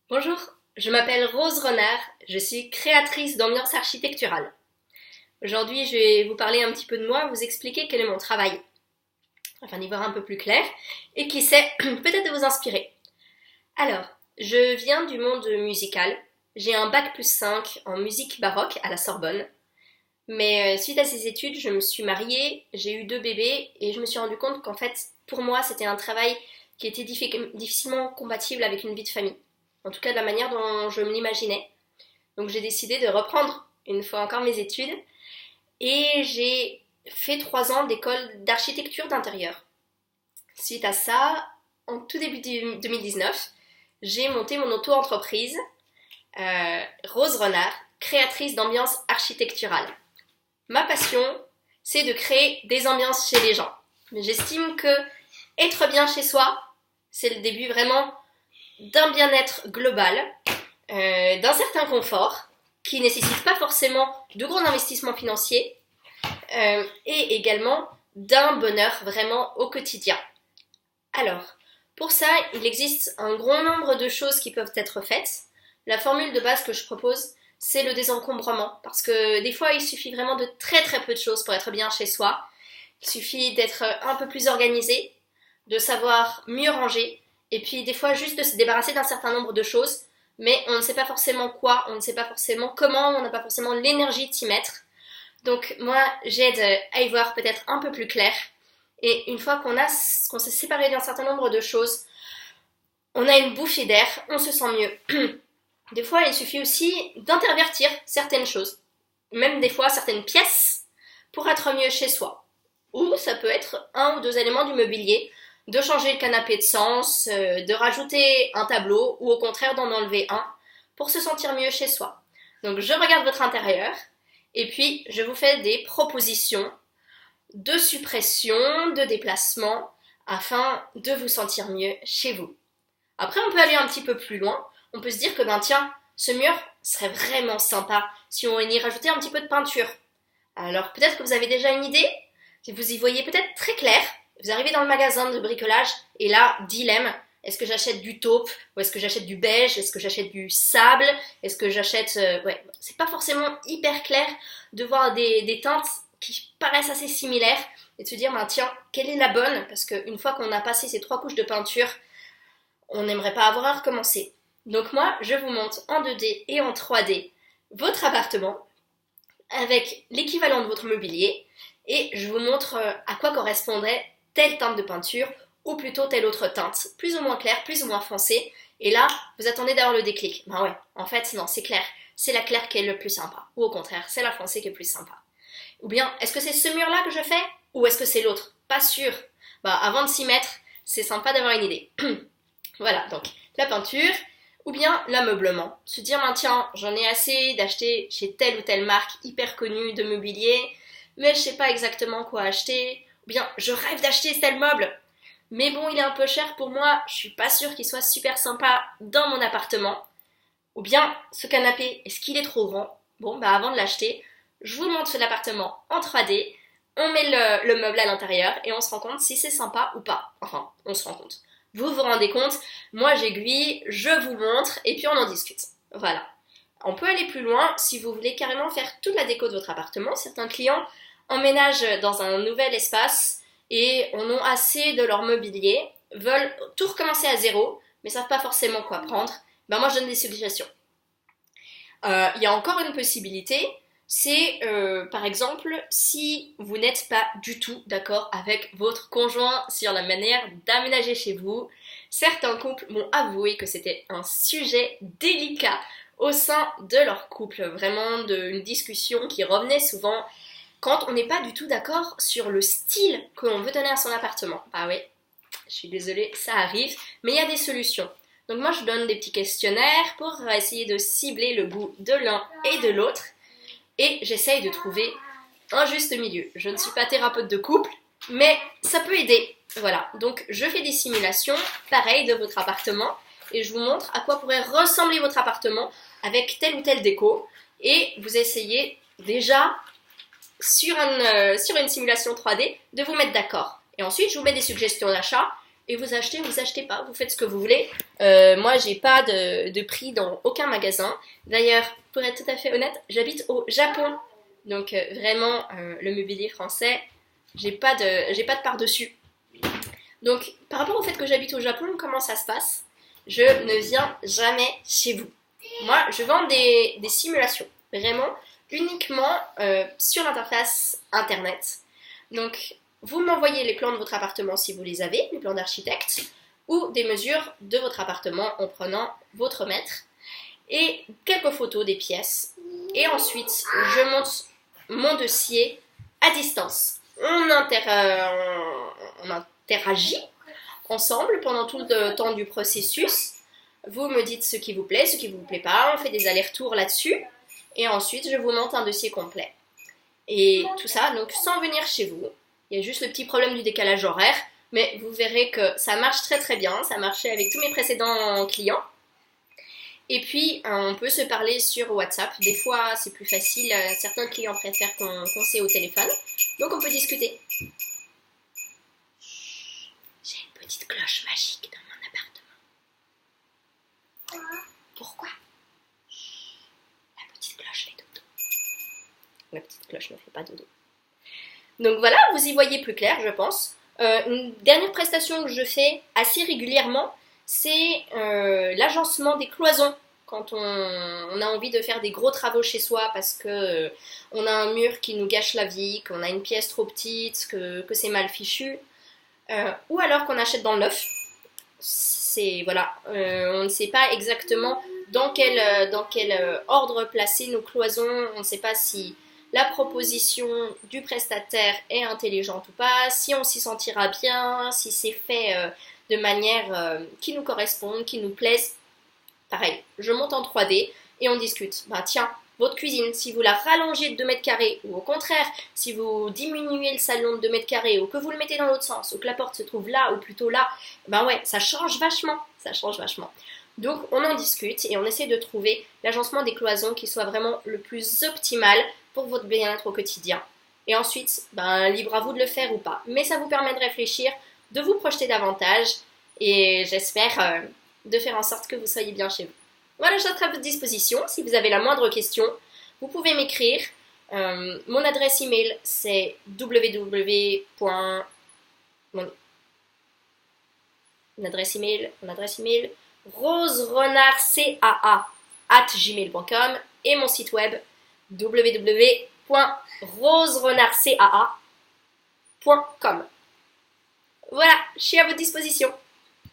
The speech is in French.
Bonjour, je m'appelle Rose Renard, je suis créatrice d'ambiance architecturale. Aujourd'hui, je vais vous parler un petit peu de moi, vous expliquer quel est mon travail, afin d'y voir un peu plus clair, et qui sait, peut-être de vous inspirer. Alors, je viens du monde musical, j'ai un bac+5 en musique baroque à la Sorbonne, mais suite à ces études, je me suis mariée, j'ai eu 2 bébés, et je me suis rendu compte qu'en fait, pour moi, c'était un travail qui était difficilement compatible avec une vie de famille. En tout cas, de la manière dont je me l'imaginais. Donc j'ai décidé de reprendre une fois encore mes études et j'ai fait 3 ans d'école d'architecture d'intérieur. Suite à ça, en tout début 2019, j'ai monté mon auto-entreprise, Rose Renard, créatrice d'ambiance architecturale. Ma passion, c'est de créer des ambiances chez les gens. Mais j'estime que être bien chez soi, c'est le début vraiment d'un bien-être global, d'un certain confort, qui ne nécessite pas forcément de gros investissements financiers, et également d'un bonheur vraiment au quotidien. Alors, pour ça, il existe un grand nombre de choses qui peuvent être faites. La formule de base que je propose, c'est le désencombrement, parce que des fois, il suffit vraiment de très très peu de choses pour être bien chez soi. Il suffit d'être un peu plus organisé, de savoir mieux ranger, et puis des fois juste de se débarrasser d'un certain nombre de choses, mais on ne sait pas forcément quoi, on ne sait pas forcément comment, on n'a pas forcément l'énergie de s'y mettre. Donc moi, j'aide à y voir peut-être un peu plus clair, et une fois qu'on s'est séparé d'un certain nombre de choses, on a une bouffée d'air, on se sent mieux. Des fois, il suffit aussi d'intervertir certaines choses, même des fois certaines pièces, pour être mieux chez soi. Ou ça peut être un ou deux éléments du mobilier, de changer le canapé de sens, de rajouter un tableau, ou au contraire d'en enlever un, pour se sentir mieux chez soi. Donc je regarde votre intérieur, et puis je vous fais des propositions de suppression, de déplacement, afin de vous sentir mieux chez vous. Après, on peut aller un petit peu plus loin. On peut se dire que, ben tiens, ce mur serait vraiment sympa si on y rajoutait un petit peu de peinture. Alors, peut-être que vous avez déjà une idée, si vous y voyez peut-être très clair. Vous arrivez dans le magasin de bricolage, et là, dilemme. Est-ce que j'achète du taupe, ou est-ce que j'achète du beige, est-ce que j'achète du sable, est-ce que j'achète... ouais, c'est pas forcément hyper clair de voir des teintes qui paraissent assez similaires, et de se dire, ben tiens, quelle est la bonne? Parce qu'une fois qu'on a passé ces 3 couches de peinture, on n'aimerait pas avoir à recommencer. Donc moi, je vous montre en 2D et en 3D votre appartement avec l'équivalent de votre mobilier et je vous montre à quoi correspondrait telle teinte de peinture ou plutôt telle autre teinte, plus ou moins claire, plus ou moins foncée. Et là, vous attendez d'avoir le déclic. Ben ouais, en fait, non, c'est clair. C'est la claire qui est le plus sympa. Ou au contraire, c'est la foncée qui est plus sympa. Ou bien, est-ce que c'est ce mur-là que je fais ou est-ce que c'est l'autre? Pas sûr. Bah, avant de s'y mettre, c'est sympa d'avoir une idée. Voilà, donc la peinture ou bien l'ameublement. Se dire, ben, tiens, j'en ai assez d'acheter chez telle ou telle marque hyper connue de mobilier, mais je sais pas exactement quoi acheter. Ou bien, je rêve d'acheter tel meuble, mais bon, il est un peu cher pour moi, je suis pas sûre qu'il soit super sympa dans mon appartement. Ou bien, ce canapé, est-ce qu'il est trop grand? Bon, bah avant de l'acheter, je vous montre l'appartement en 3D, on met le meuble à l'intérieur et on se rend compte si c'est sympa ou pas. Enfin, on se rend compte. Vous vous rendez compte, moi j'aiguille, je vous montre et puis on en discute. Voilà. On peut aller plus loin si vous voulez carrément faire toute la déco de votre appartement. Certains clients emménagent dans un nouvel espace et en ont assez de leur mobilier, veulent tout recommencer à zéro, mais savent pas forcément quoi prendre. Ben moi je donne des suggestions. Il y a encore une possibilité, c'est par exemple si vous n'êtes pas du tout d'accord avec votre conjoint sur la manière d'aménager chez vous. Certains couples m'ont avoué que c'était un sujet délicat au sein de leur couple, vraiment une discussion qui revenait souvent quand on n'est pas du tout d'accord sur le style que l'on veut donner à son appartement. Bah oui, je suis désolée, ça arrive, mais il y a des solutions. Donc moi je donne des petits questionnaires pour essayer de cibler le goût de l'un et de l'autre et j'essaye de trouver un juste milieu. Je ne suis pas thérapeute de couple, mais ça peut aider. Voilà, donc je fais des simulations, pareil, de votre appartement et je vous montre à quoi pourrait ressembler votre appartement avec telle ou telle déco et vous essayez déjà sur une simulation 3D de vous mettre d'accord. Et ensuite, je vous mets des suggestions d'achat et vous achetez pas, vous faites ce que vous voulez. Moi, j'ai pas de prix dans aucun magasin. D'ailleurs, pour être tout à fait honnête, j'habite au Japon. Donc vraiment, le mobilier français, j'ai pas de part dessus. Donc, par rapport au fait que j'habite au Japon, comment ça se passe? Je ne viens jamais chez vous. Moi, je vends des simulations, vraiment uniquement sur l'interface internet. Donc, vous m'envoyez les plans de votre appartement si vous les avez, les plans d'architecte, ou des mesures de votre appartement en prenant votre mètre et quelques photos des pièces. Et ensuite, je monte mon dossier à distance. On interagit ensemble pendant tout le temps du processus. Vous me dites ce qui vous plaît, ce qui ne vous plaît pas. On fait des allers-retours là-dessus. Et ensuite, je vous monte un dossier complet. Et tout ça, donc sans venir chez vous. Il y a juste le petit problème du décalage horaire. Mais vous verrez que ça marche très très bien. Ça marchait avec tous mes précédents clients. Et puis, on peut se parler sur WhatsApp. Des fois, c'est plus facile. Certains clients préfèrent qu'on s'ait au téléphone. Donc, on peut discuter. J'ai une petite cloche magique dans mon appartement. Pourquoi? La petite cloche fait dodo. La petite cloche ne fait pas dodo. Donc voilà, vous y voyez plus clair, je pense. Une dernière prestation que je fais assez régulièrement, c'est l'agencement des cloisons. Quand on a envie de faire des gros travaux chez soi parce que on a un mur qui nous gâche la vie, qu'on a une pièce trop petite, que c'est mal fichu, ou alors qu'on achète dans le neuf. Voilà, on ne sait pas exactement dans quel ordre placer nos cloisons, on ne sait pas si la proposition du prestataire est intelligente ou pas, si on s'y sentira bien, si c'est fait de manière qui nous corresponde, qui nous plaise. Pareil, je monte en 3D et on discute. Bah tiens, votre cuisine, si vous la rallongez de 2 mètres carrés, ou au contraire, si vous diminuez le salon de 2 mètres carrés, ou que vous le mettez dans l'autre sens, ou que la porte se trouve là, ou plutôt là, ben ouais, ça change vachement. Donc on en discute et on essaie de trouver l'agencement des cloisons qui soit vraiment le plus optimal pour votre bien-être au quotidien. Et ensuite, ben, libre à vous de le faire ou pas. Mais ça vous permet de réfléchir, de vous projeter davantage et j'espère de faire en sorte que vous soyez bien chez vous. Voilà, je suis à votre disposition. Si vous avez la moindre question, vous pouvez m'écrire. Mon adresse email, c'est Mon adresse email, roserenardcaa@gmail.com et mon site web www.roserenardcaa.com. Voilà, je suis à votre disposition.